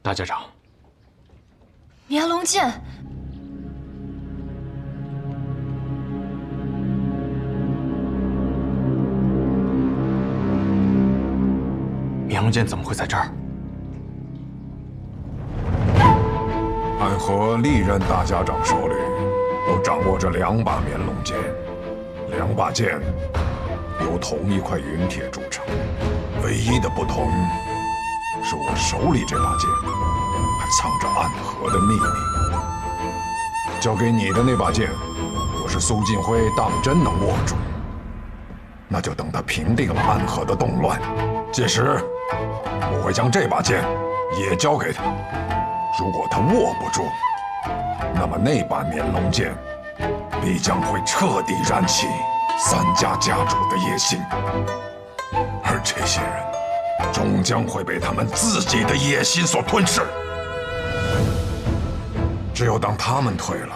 大家长，绵龙剑，绵龙剑怎么会在这儿？暗河历任大家长手里都掌握着2把绵龙剑，2把剑由同一块陨铁铸成，唯一的不同是我手里这把剑还藏着暗河的秘密。交给你的那把剑，若是苏晋辉当真能握住，那就等他平定了暗河的动乱，届时我会将这把剑也交给他。如果他握不住，那么那把绵龙剑必将会彻底燃起3家家主的野心，而这些人终将会被他们自己的野心所吞噬。只有当他们退了，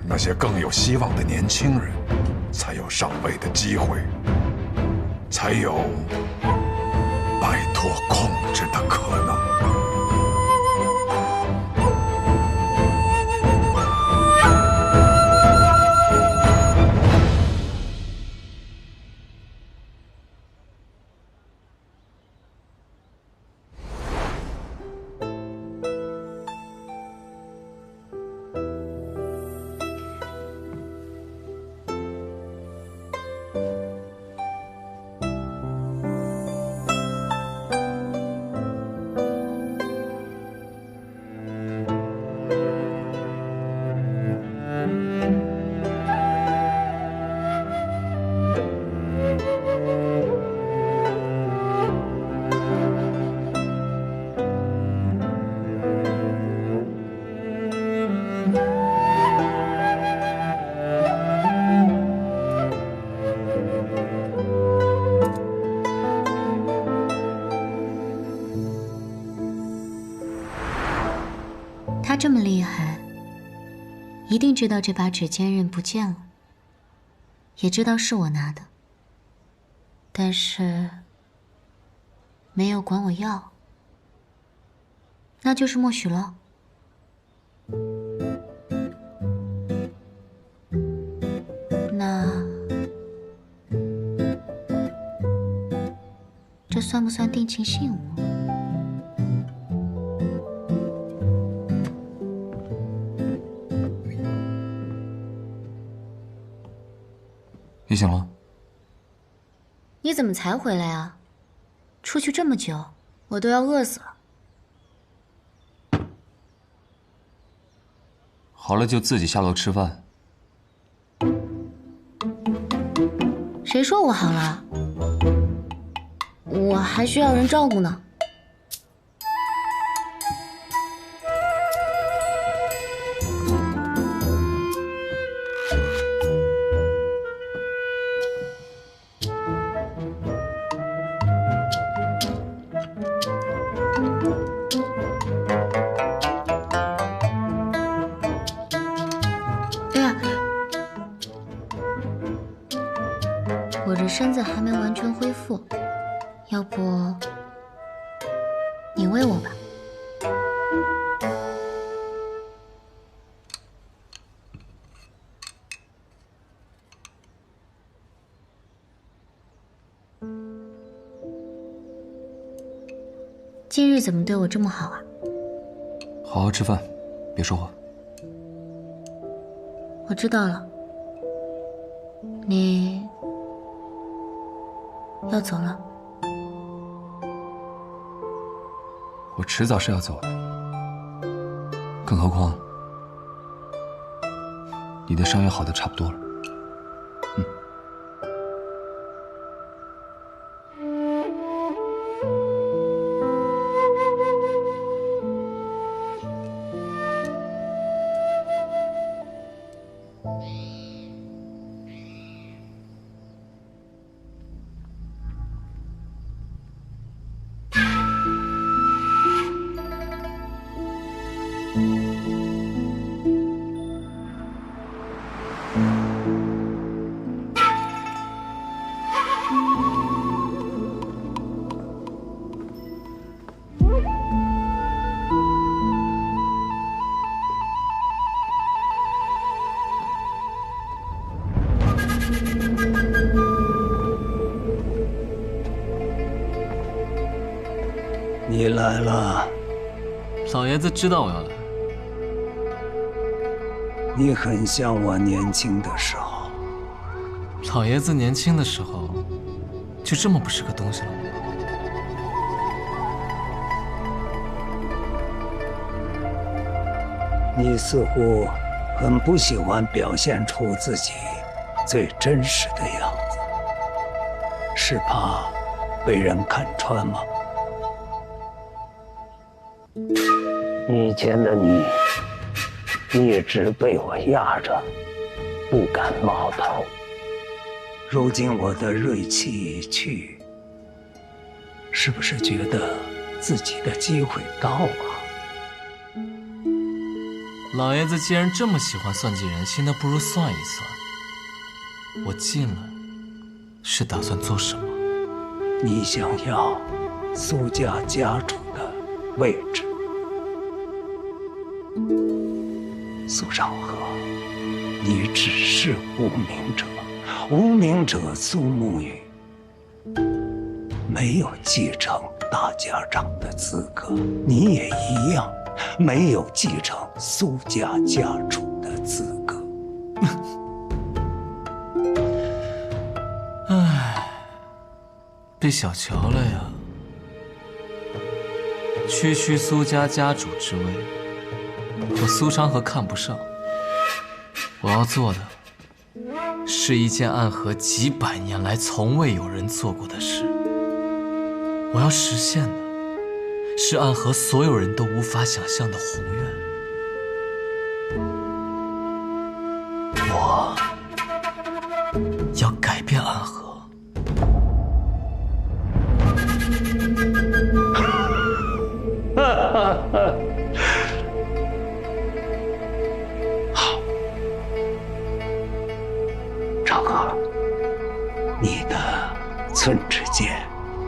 那些更有希望的年轻人才有上位的机会，才有摆脱控制的可能。他这么厉害，一定知道这把指尖刃不见了，也知道是我拿的，但是没有管我要，那就是默许了。那这算不算定情信物？你醒了？你怎么才回来啊？出去这么久，我都要饿死了。好了，就自己下楼吃饭。谁说我好了？我还需要人照顾呢。腹，要不你喂我吧。今日怎么对我这么好啊？好好吃饭，别说话。我知道了，你要走了。我迟早是要走的，更何况你的伤也好的差不多了。你来了，老爷子知道我要来。你很像我年轻的时候。老爷子年轻的时候，就这么不是个东西了吗？你似乎很不喜欢表现出自己最真实的样子，是怕被人看穿吗？以前的你一直被我压着，不敢冒头。如今我的锐气已去，是不是觉得自己的机会到了？老爷子既然这么喜欢算计人心，那不如算一算，我进来是打算做什么？你想要苏家家主的位置。苏长河，你只是无名者，无名者苏沐雨没有继承大家长的资格，你也一样没有继承苏家家主的资格。唉，被小瞧了呀！区苏家家主之位，我苏长河看不上。我要做的是一件暗河几百年来从未有人做过的事。我要实现的是暗河所有人都无法想象的宏愿。我要改变暗河。好，长河，你的寸之间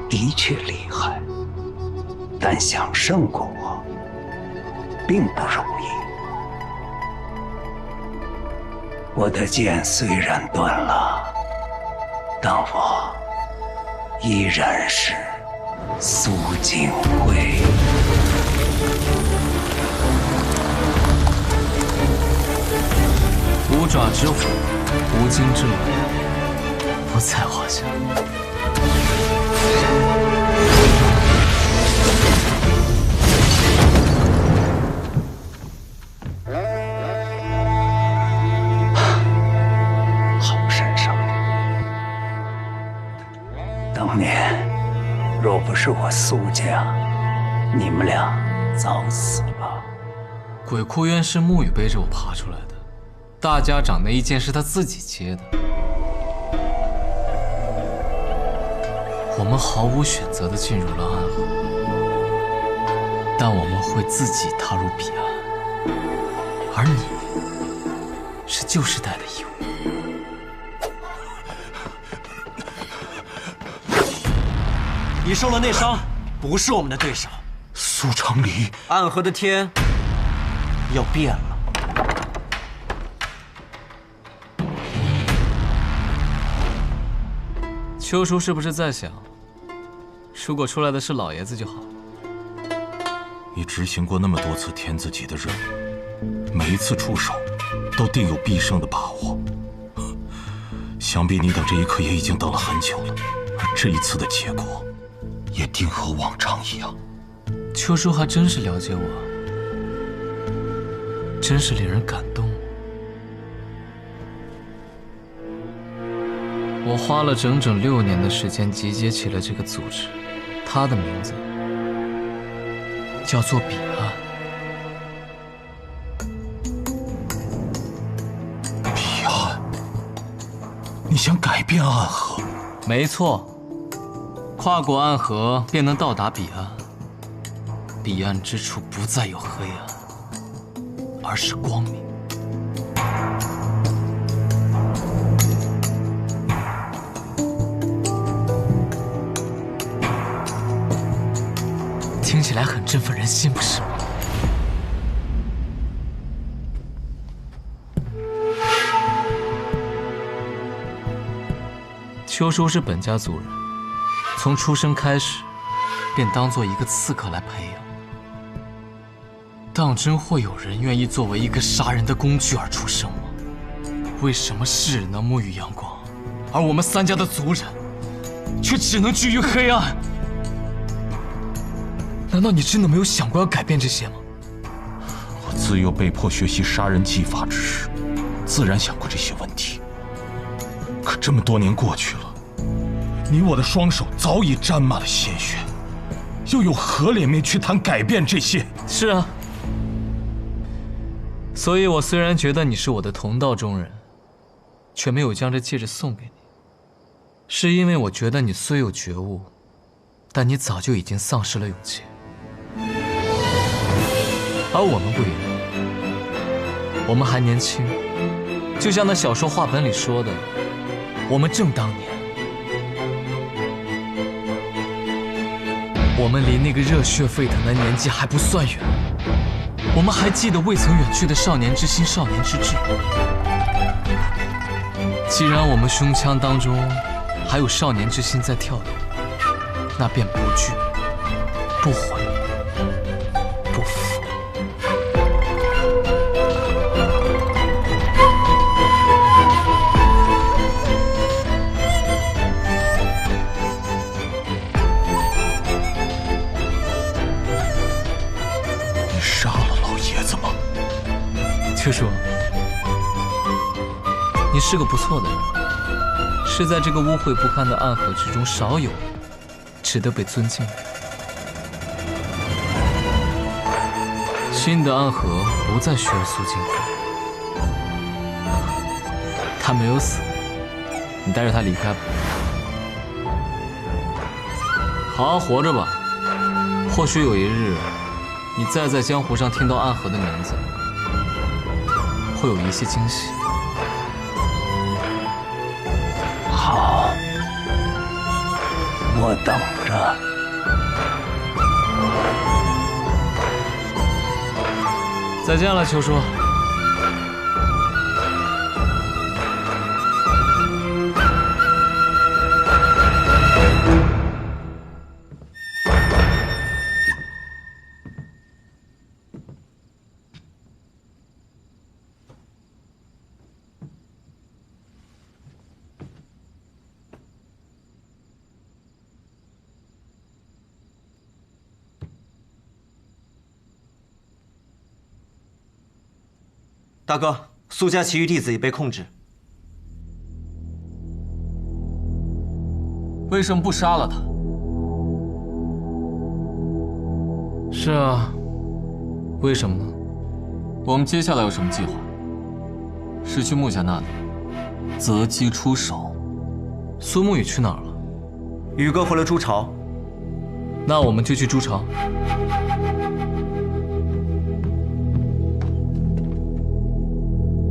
的确厉害，但想胜过我并不容易。我的剑虽然断了，但我依然是苏锦辉。五爪之虎，无尽之龙，不在话下。好身手！当年若不是我苏家，你们俩早死了。鬼窟渊是沐雨背着我爬出来的，大家长那一剑是他自己接的。我们毫无选择地进入了暗河，但我们会自己踏入彼岸，而你是旧时代的义务。你受了内伤，不是我们的对手。苏长礼，暗河的天要变了。邱叔是不是在想，如果出来的是老爷子就好？你执行过那么多次天字级的任务，每一次出手都定有必胜的把握。想必你等这一刻也已经等了很久了，而这一次的结果，也定和往常一样。邱叔还真是了解我，真是令人感动。我花了整整6年的时间集结起了这个组织，它的名字叫做彼岸。彼岸，你想改变暗河？没错，跨过暗河便能到达彼岸。彼岸之处不再有黑暗，而是光明。听起来很振奋人心，不是吗？邱叔是本家族人，从出生开始便当做一个刺客来培养。当真会有人愿意作为一个杀人的工具而出生吗？为什么世人能沐浴阳光，而我们3家的族人却只能居于黑暗？难道你真的没有想过要改变这些吗？我自幼被迫学习杀人技法之时，自然想过这些问题。可这么多年过去了，你我的双手早已沾满了鲜血，又有何脸面去谈改变这些？是啊，所以我虽然觉得你是我的同道中人，却没有将这戒指送给你，是因为我觉得你虽有觉悟，但你早就已经丧失了勇气。而我们不一样，我们还年轻，就像那小说话本里说的，我们正当年，我们离那个热血沸腾的年纪还不算远，我们还记得未曾远去的少年之心、少年之志。既然我们胸腔当中还有少年之心在跳动，那便不惧、不悔、不服。你杀了老爷子吗？邱叔，你是个不错的人，是在这个污秽不堪的暗河之中少有值得被尊敬的人。新的暗河不再需要苏金辉，他没有死，你带着他离开吧，好好活着吧。或许有一日，你再在江湖上听到暗河的名字，会有一些惊喜。好，我等着。再见了，邱叔。大哥，苏家其余弟子已被控制。为什么不杀了他？是啊，为什么呢？我们接下来有什么计划？是去穆家那里，择机出手。苏沐雨去哪儿了？宇哥回了朱巢。那我们就去朱巢。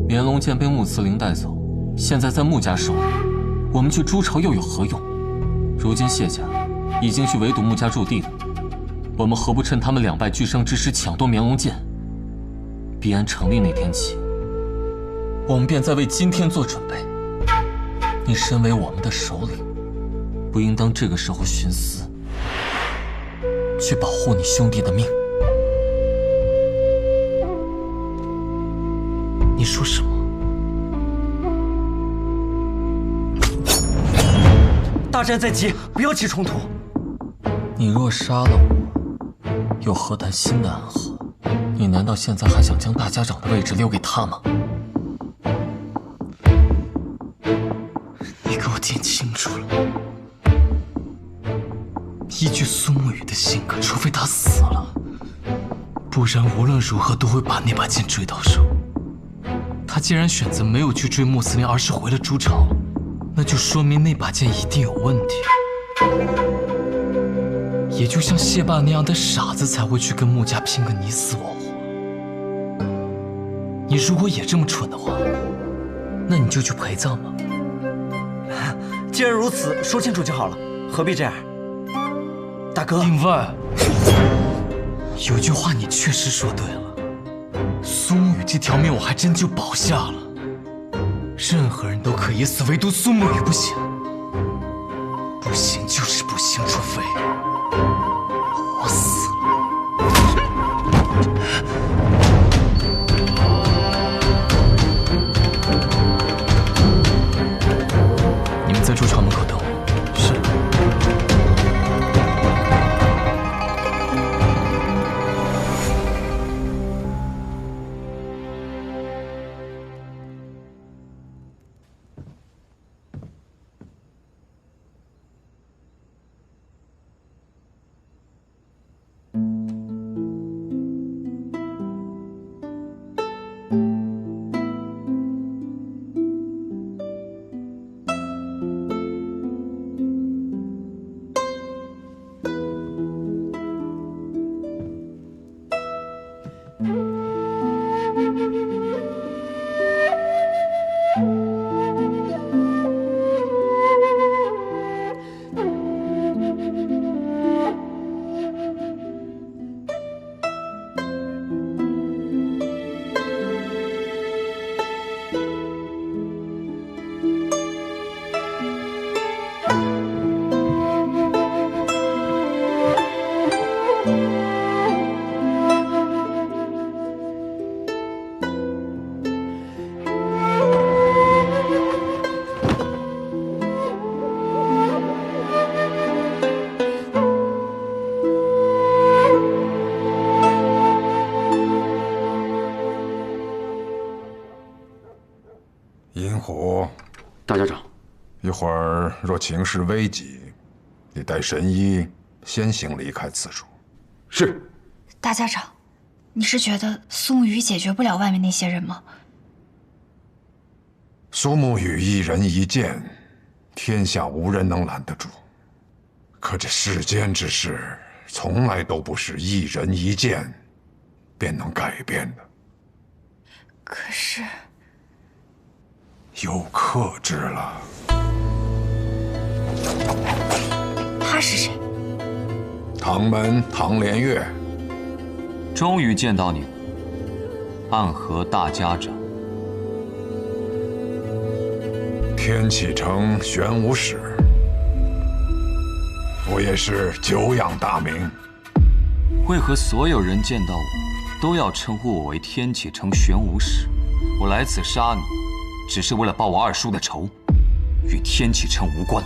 绵龙剑被穆慈灵带走，现在在穆家手里，我们去朱巢又有何用？如今谢家已经去围堵穆家驻地了。我们何不趁他们两败俱伤之时抢夺绵龙剑？必安成立那天起，我们便在为今天做准备。你身为我们的首领，不应当这个时候徇私，去保护你兄弟的命。你说什么？大战在即，不要起冲突。你若杀了我，又何谈新的暗河？你难道现在还想将大家长的位置留给他吗？你给我听清楚了，依据苏沐雨的性格，除非他死了，不然无论如何都会把那把剑追到手。他既然选择没有去追穆司令，而是回了朱朝，那就说明那把剑一定有问题。也就像谢霸那样的傻子才会去跟穆家拼个你死我活。你如果也这么蠢的话，那你就去陪葬吧。既然如此，说清楚就好了，何必这样？大哥，另外，有句话你确实说对了，苏沐雨这条命我还真就保下了。任何人都可以死，唯独苏沐雨不行。不行就是不行，除非我死了。你们在驻场门口等我。是。银虎，大家长，一会儿若情势危急，你带神医先行离开此处。是。大家长，你是觉得苏沐雨解决不了外面那些人吗？苏沐雨一人一剑，天下无人能拦得住。可这世间之事，从来都不是一人一剑便能改变的。可是，有克制了。他是谁？唐门唐连月。终于见到你了，暗河大家长。天启城玄武使，我也是久仰大名。为何所有人见到我，都要称呼我为天启城玄武使？我来此杀你，只是为了报我二叔的仇，与天启城无关。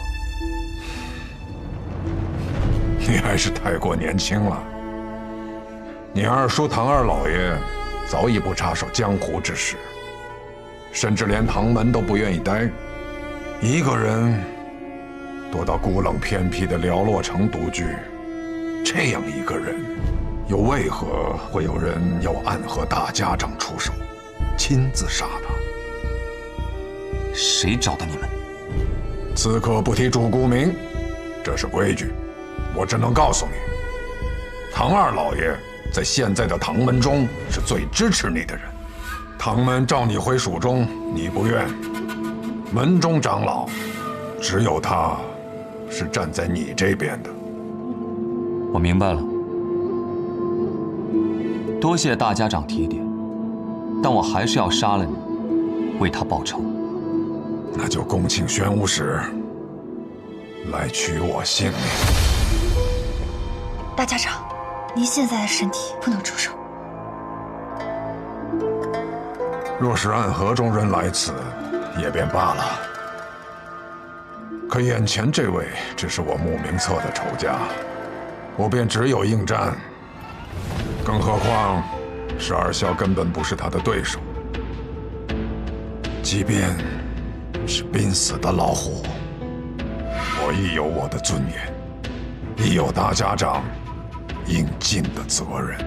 你还是太过年轻了。你二叔唐二老爷早已不插手江湖之事，甚至连唐门都不愿意待，一个人躲到孤冷偏僻的寥落城独居。这样一个人，又为何会有人要暗河大家长出手，亲自杀他？谁找的你们？此刻不提主顾名，这是规矩。我只能告诉你，唐二老爷在现在的唐门中是最支持你的人。唐门召你回蜀中，你不愿。门中长老，只有他是站在你这边的。我明白了，多谢大家长提点，但我还是要杀了你，为他报仇。那就恭请玄武使来取我性命。大家长，您现在的身体不能出手。若是暗河中人来此，也便罢了。可眼前这位只是我慕名册的仇家，我便只有应战。更何况12霄根本不是他的对手。即便是濒死的老虎，我亦有我的尊严，亦有大家长应尽的责任。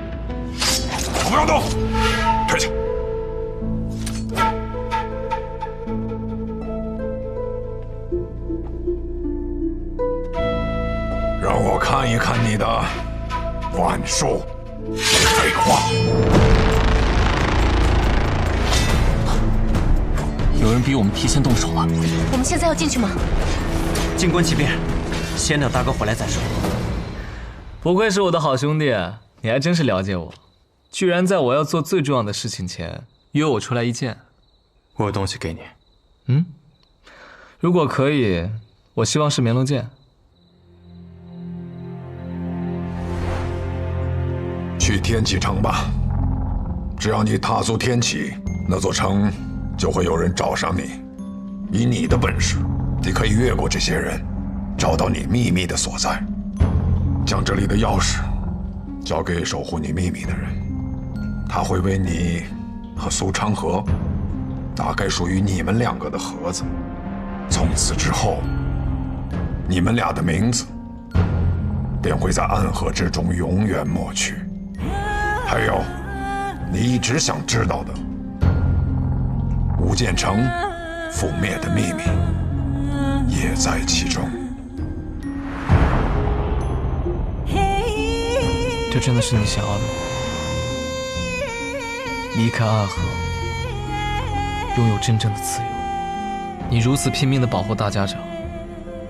都不要动，退下。让我看一看你的腕术。废话。有人比我们提前动手了。我们现在要进去吗？静观其变，先等大哥回来再说。不愧是我的好兄弟，你还真是了解我，居然在我要做最重要的事情前约我出来一见。我有东西给你。嗯，如果可以，我希望是绵龙剑。去天启城吧，只要你踏足天启，那座城就会有人找上你。以你的本事，你可以越过这些人，找到你秘密的所在，将这里的钥匙交给守护你秘密的人，他会为你和苏昌河打开属于你们两个的盒子。从此之后，你们俩的名字便会在暗河之中永远抹去。还有，你一直想知道的无间城覆灭的秘密，也在其中。这真的是你想要的吗？离开暗河，拥有真正的自由。你如此拼命地保护大家长，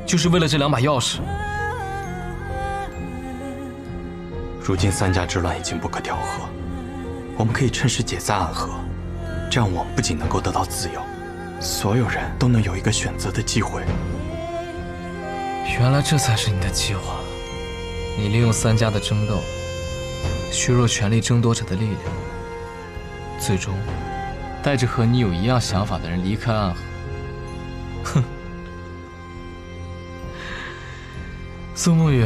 就是为了这2把钥匙。如今3家之乱已经不可调和，我们可以趁势解散暗河，这样我们不仅能够得到自由，所有人都能有一个选择的机会。原来这才是你的计划。你利用3家的争斗，削弱权力争夺者的力量，最终带着和你有一样想法的人离开暗河。哼，苏沐雨，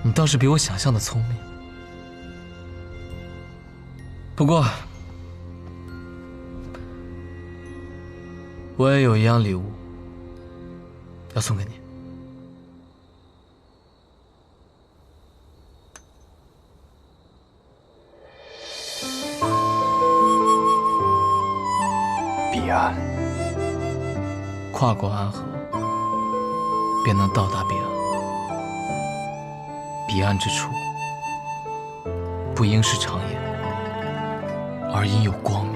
你倒是比我想象的聪明。不过，我也有一样礼物要送给你。彼岸，跨过暗河，便能到达彼岸。彼岸之处，不应是长夜，而应有光明。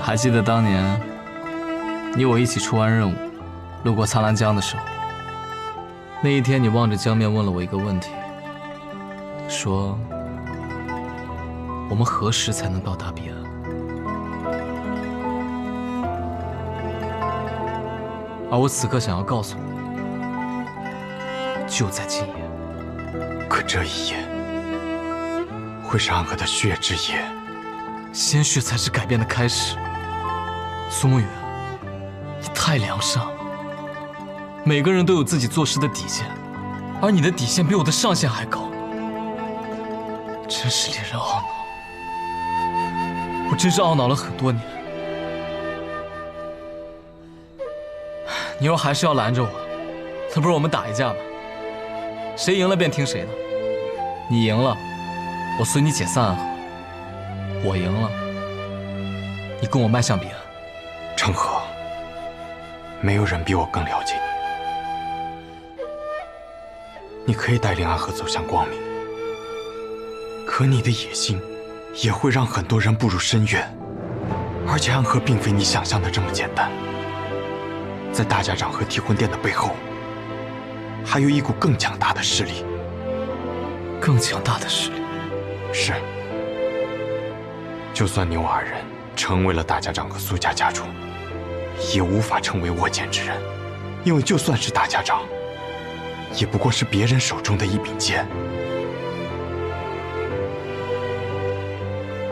还记得当年你我一起出完任务，路过苍兰江的时候，那一天你望着江面问了我一个问题，说我们何时才能到达彼岸？而我此刻想要告诉你，就在今夜。可这一夜会是暗河的血之夜，鲜血才是改变的开始。苏沐雨，你太良善了。每个人都有自己做事的底线，而你的底线比我的上限还高，真是令人懊恼。我真是懊恼了很多年。你若还是要拦着我，那不如我们打一架吧，谁赢了便听谁的。你赢了，我随你解散暗河；我赢了，你跟我迈向彼岸。成河，没有人比我更了解你。你可以带领暗河走向光明，可你的野心也会让很多人步入深渊。而且暗河并非你想象的这么简单。在大家长和提魂殿的背后，还有一股更强大的势力。更强大的势力？是。就算牛二人成为了大家长和苏家家主，也无法成为握剑之人，因为就算是大家长，也不过是别人手中的一柄剑。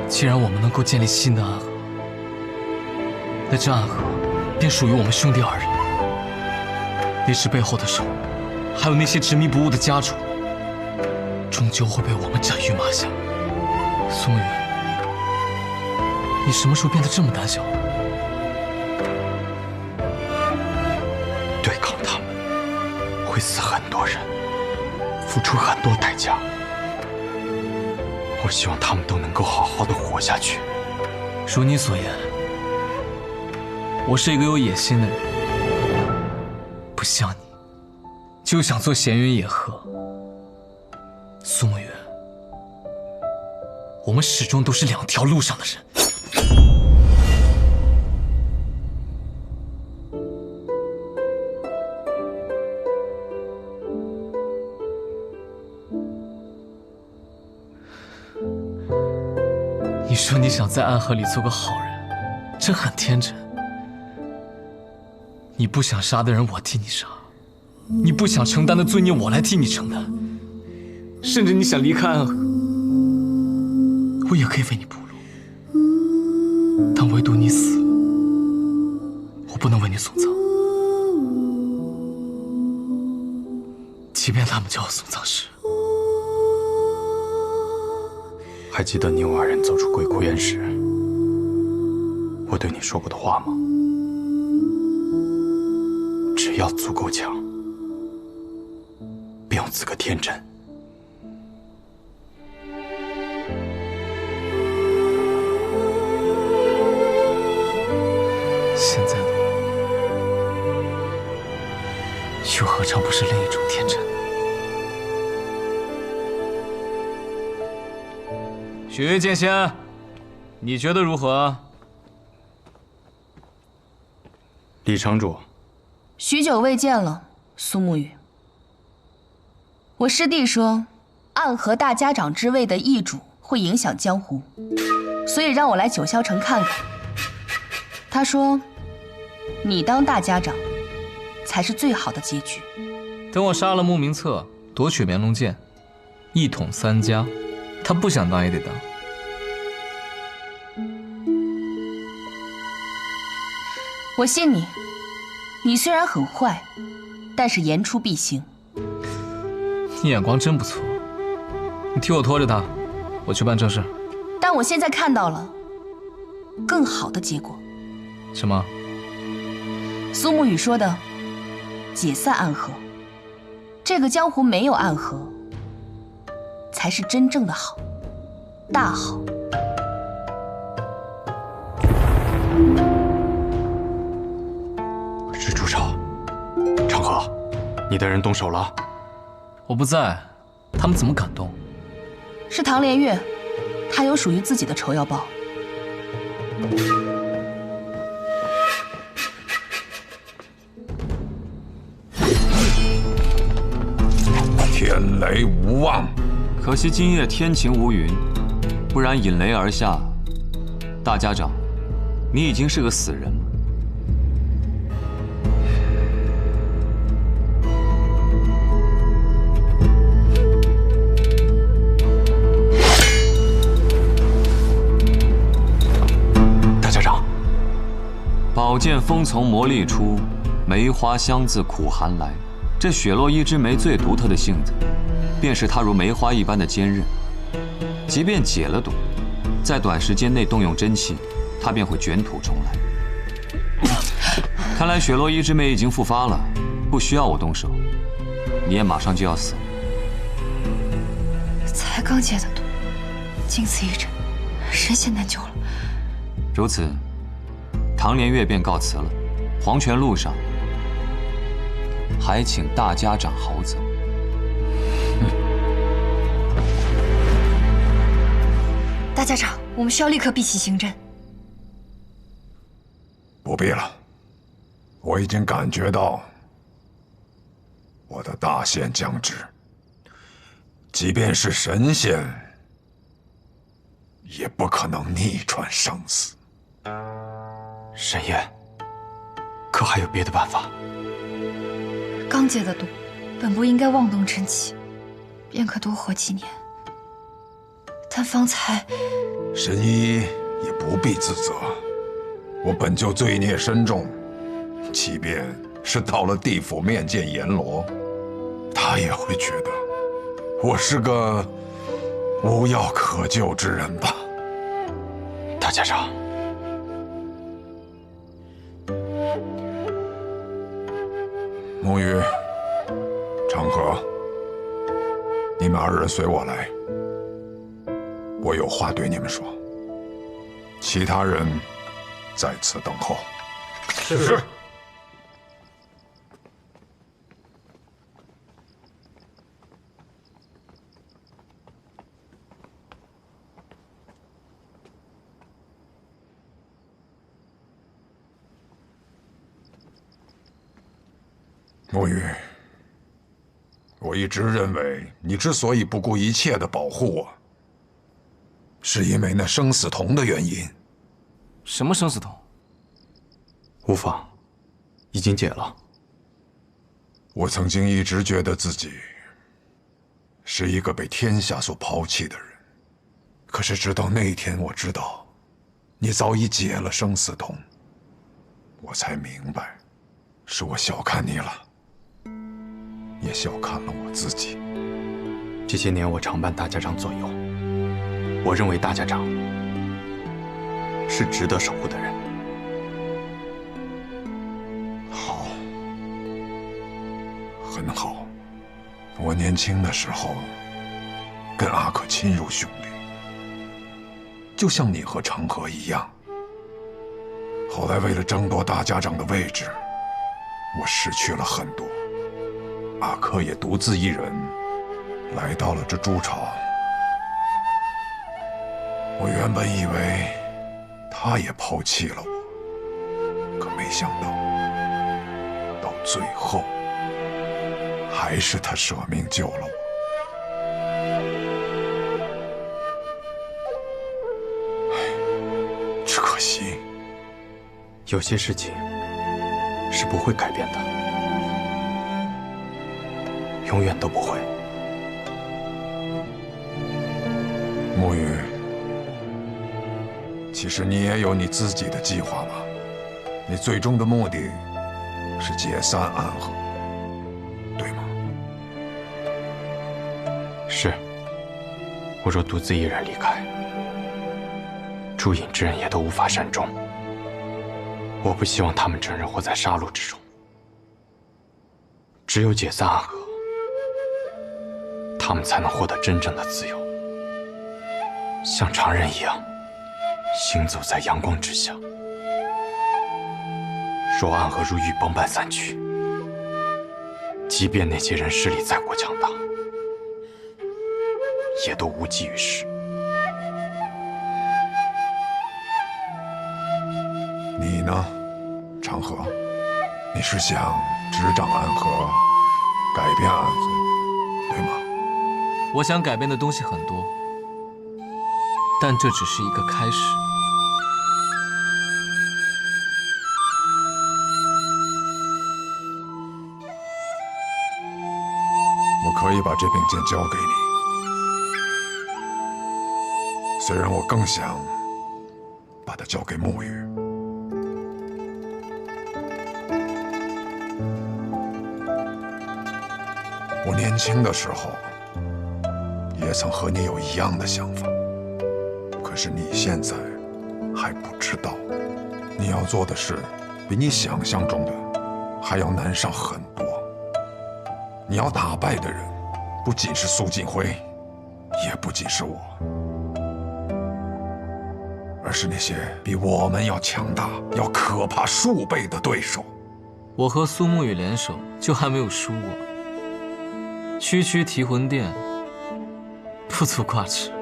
既然我们能够建立新的暗河，那这暗河便属于我们兄弟二人。历史背后的手，还有那些执迷不悟的家主，终究会被我们斩于马下。苏慕云，你什么时候变得这么胆小？对抗他们会死很多人，付出很多代价。我希望他们都能够好好的活下去。如你所言，我是一个有野心的人，不像你，就想做闲云野鹤。苏慕云，我们始终都是两条路上的人。你说你想在暗河里做个好人，这很天真。你不想杀的人我替你杀，你不想承担的罪孽我来替你承担，甚至你想离开暗河，我也可以为你铺路。但唯独你死了，我不能为你送葬。即便他们叫我送葬师。还记得牛二人走出鬼窟院时，我对你说过的话吗？只要足够强，便有资格天真。现在的我，又何尝不是另一种天真？雪月剑仙，你觉得如何？李城主，许久未见了，苏沐雨。我师弟说，暗河大家长之位的易主会影响江湖，所以让我来九霄城看看。他说，你当大家长，才是最好的结局。等我杀了穆明策，夺取绵龙剑，一统三家，他不想当也得当。我信你，你虽然很坏，但是言出必行。你眼光真不错，你替我拖着他，我去办正事。但我现在看到了更好的结果。什么？苏沐雨说的解散暗河，这个江湖没有暗河，才是真正的好，大好。是朱少，长河，你的人动手了？我不在，他们怎么敢动？是唐连月，他有属于自己的仇要报。天雷无望，可惜今夜天晴无云，不然引雷而下。大家长，你已经是个死人了。大家长，宝剑锋从磨砺出，梅花香自苦寒来。这雪落一枝梅最独特的性子，便是它如梅花一般的坚韧。即便解了毒，在短时间内动用真气，它便会卷土重来。看来雪落一枝梅已经复发了，不需要我动手，你也马上就要死。才刚解的毒，经此一战，神仙难救了。如此，唐连月便告辞了。黄泉路上，还请大家长好走。大家长，我们需要立刻闭起行阵。不必了，我已经感觉到我的大限将至，即便是神仙，也不可能逆转生死。沈燕，可还有别的办法？刚解的毒，本不应该妄动真气，便可多活几年。但方才，神医也不必自责，我本就罪孽深重，即便是到了地府面见阎罗，他也会觉得我是个无药可救之人吧。大家长，沐雨、长河，你们二人随我来，我有话对你们说。其他人在此等候。是。沐雨，我一直认为你之所以不顾一切的保护我，是因为那生死瞳的原因。什么生死瞳？无妨，已经解了。我曾经一直觉得自己是一个被天下所抛弃的人，可是直到那一天，我知道你早已解了生死瞳，我才明白，是我小看你了，也小看了我自己。这些年我常伴大家长左右，我认为大家长是值得守护的人。好，很好。我年轻的时候跟阿可亲如兄弟，就像你和长河一样。后来为了争夺大家长的位置，我失去了很多。阿可也独自一人来到了这朱朝。我原本以为他也抛弃了我，可没想到，到最后还是他舍命救了我。只可惜，有些事情是不会改变的，永远都不会。沐雨，其实你也有你自己的计划吧？你最终的目的是解散暗河，对吗？是。我若独自一人离开，诸隐之人也都无法善终。我不希望他们整日活在杀戮之中。只有解散暗河，他们才能获得真正的自由，像常人一样行走在阳光之下。若暗河如雨崩般散去，即便那些人势力再过强大，也都无济于事。你呢，长河？你是想执掌暗河，改变暗河，对吗？我想改变的东西很多，但这只是一个开始。我可以把这柄剑交给你，虽然我更想把它交给沐雨。我年轻的时候也曾和你有一样的想法，可是你现在还不知道，你要做的事比你想象中的还要难上很多。你要打败的人不仅是苏锦辉，也不仅是我，而是那些比我们要强大、要可怕数倍的对手。我和苏沐雨联手，就还没有输过。区区提魂殿，不足挂齿。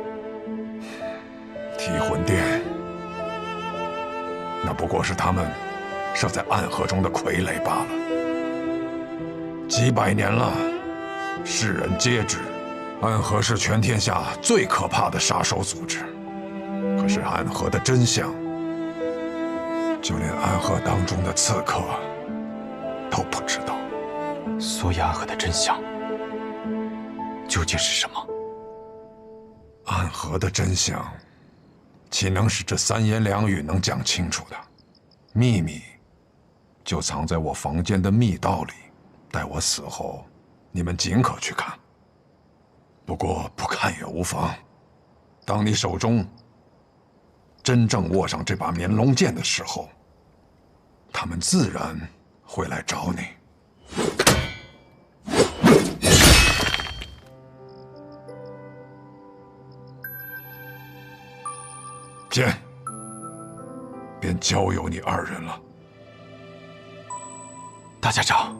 提魂殿，那不过是他们设在暗河中的傀儡罢了。几百年了，世人皆知，暗河是全天下最可怕的杀手组织。可是暗河的真相，就连暗河当中的刺客都不知道。所以暗河的真相究竟是什么？暗河的真相，岂能是这三言两语能讲清楚的？秘密就藏在我房间的密道里，待我死后，你们尽可去看。不过不看也无妨，当你手中真正握上这把绵龙剑的时候，他们自然会来找你。剑便交由你二人了。大家长，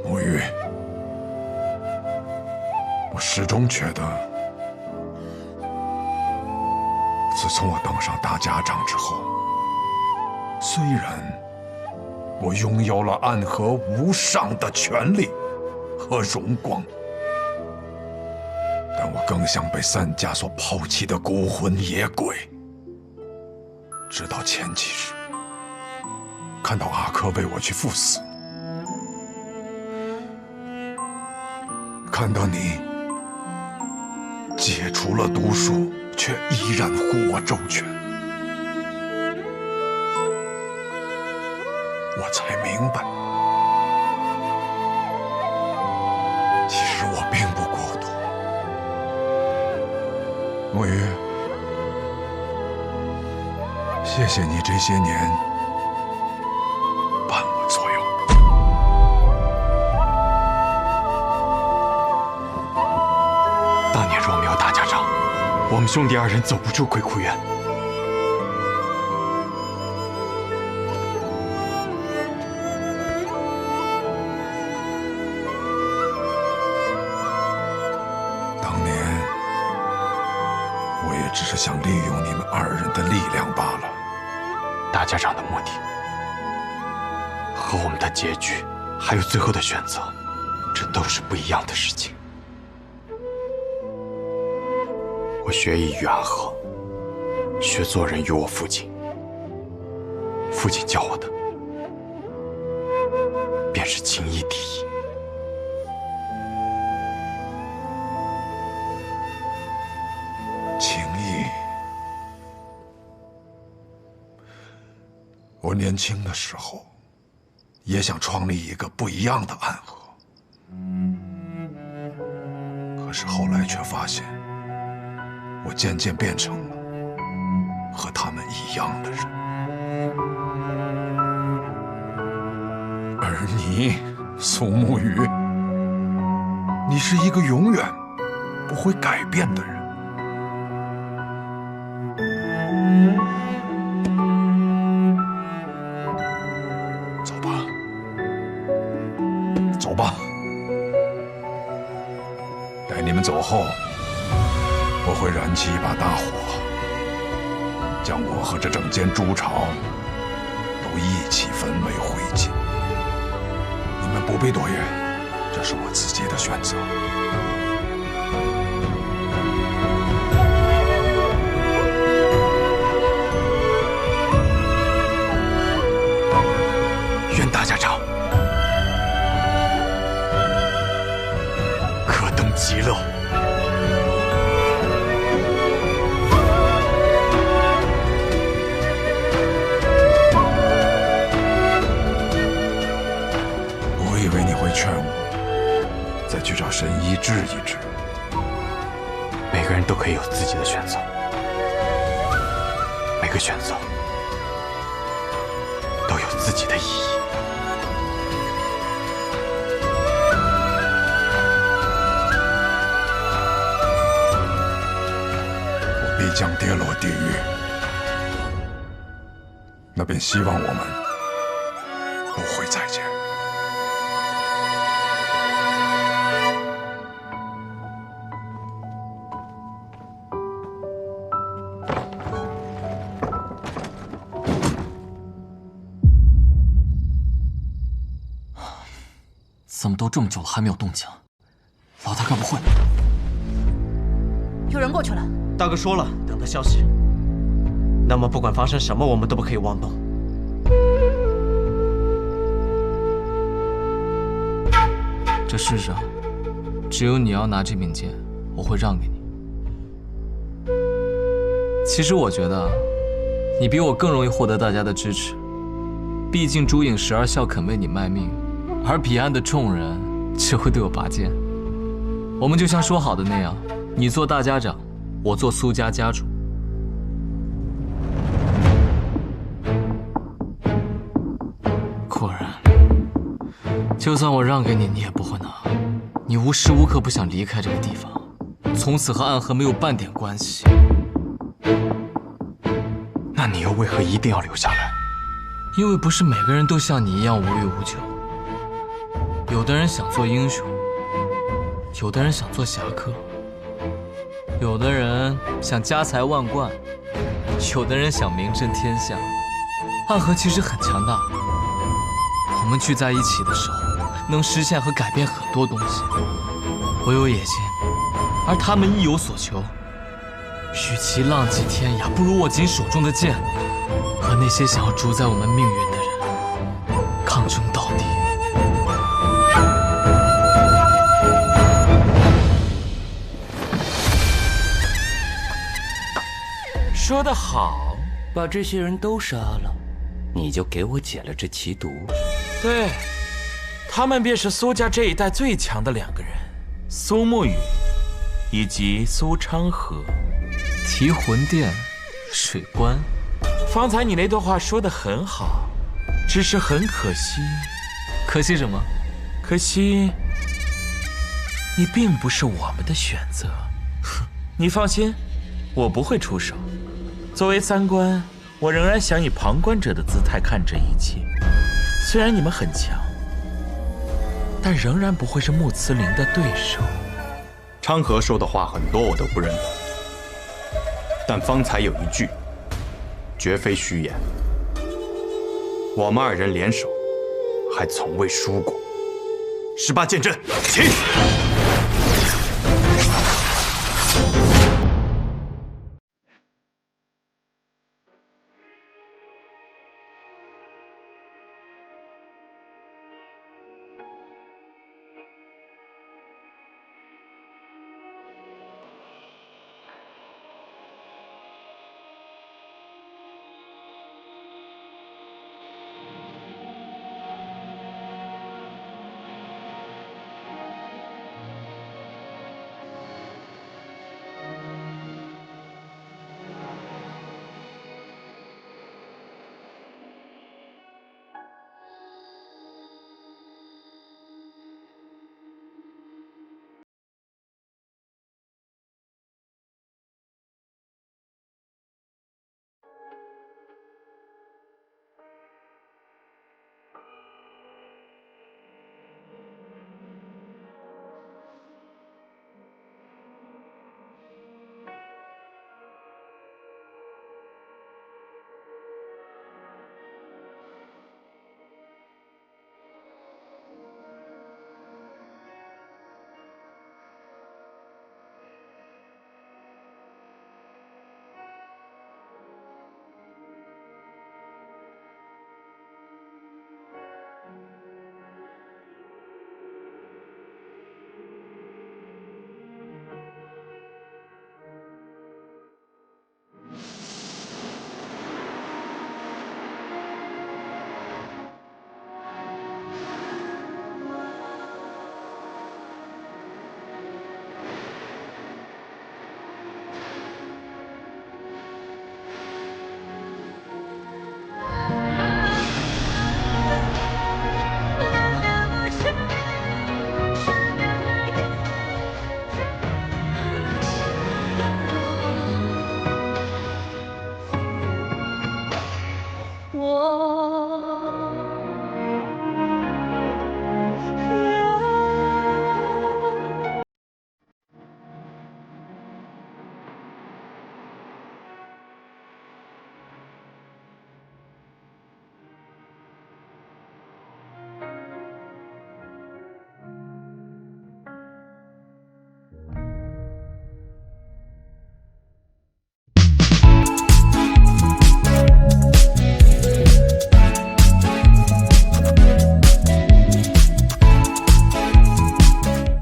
沐玉，我始终觉得，自从我当上大家长之后，虽然我拥有了暗河无上的权力和荣光，但我更像被三家所抛弃的孤魂野鬼。直到前几日，看到阿珂为我去赴死，看到你解除了毒术，却依然护我周全，我才明白，其实我并不孤独。沐玉，谢谢你这些年伴我左右。当年若没有大家长，我们兄弟二人走不出鬼窟院。只是想利用你们二人的力量罢了。大家长的目的和我们的结局，还有最后的选择，这都是不一样的事情。我学艺于暗河，学做人于我父亲。父亲教我的，便是情义第一。情义。我年轻的时候，也想创立一个不一样的暗河，可是后来却发现，我渐渐变成了和他们一样的人。而你，苏沐雨，你是一个永远不会改变的人。走吧，走吧。待你们走后，我会燃起一把大火，将我和这整间猪巢都一起焚为灰烬。你们不必多言，这是我自己的选择。愿大家长可登极乐。我以为你会劝我再去找神医治一治。每个人都可以有自己的选择，每个选择都有自己的意义。我必将跌落地狱，那便希望我们不会再见。怎么都这么久了还没有动静？老大该不会……有人过去了。大哥说了，等他消息。那么不管发生什么，我们都不可以妄动。这世上，只有你要拿这柄剑，我会让给你。其实我觉得，你比我更容易获得大家的支持。毕竟朱颖12笑肯为你卖命，而彼岸的众人只会对我拔剑。我们就像说好的那样，你做大家长，我做苏家家主。果然，就算我让给你，你也不会拿。你无时无刻不想离开这个地方，从此和暗河没有半点关系。那你又为何一定要留下来？因为不是每个人都像你一样无欲无求。有的人想做英雄，有的人想做侠客，有的人想家财万贯，有的人想名震天下。暗河其实很强大，我们聚在一起的时候，能实现和改变很多东西。我有野心，而他们亦有所求。与其浪迹天涯，不如握紧手中的剑，和那些想要主宰我们命运的人抗争到底。说得好，把这些人都杀了，你就给我解了这奇毒。对，他们便是苏家这一代最强的2个人，苏沐雨以及苏昌河。提魂殿，水关。方才你那段话说得很好，只是很可惜。可惜什么？可惜你并不是我们的选择。你放心，我不会出手。作为三观，我仍然想以旁观者的姿态看这一切。虽然你们很强，但仍然不会是穆慈林的对手。昌河说的话很多我都不认同，但方才有一句，绝非虚言。我们2人联手，还从未输过。18剑阵，起！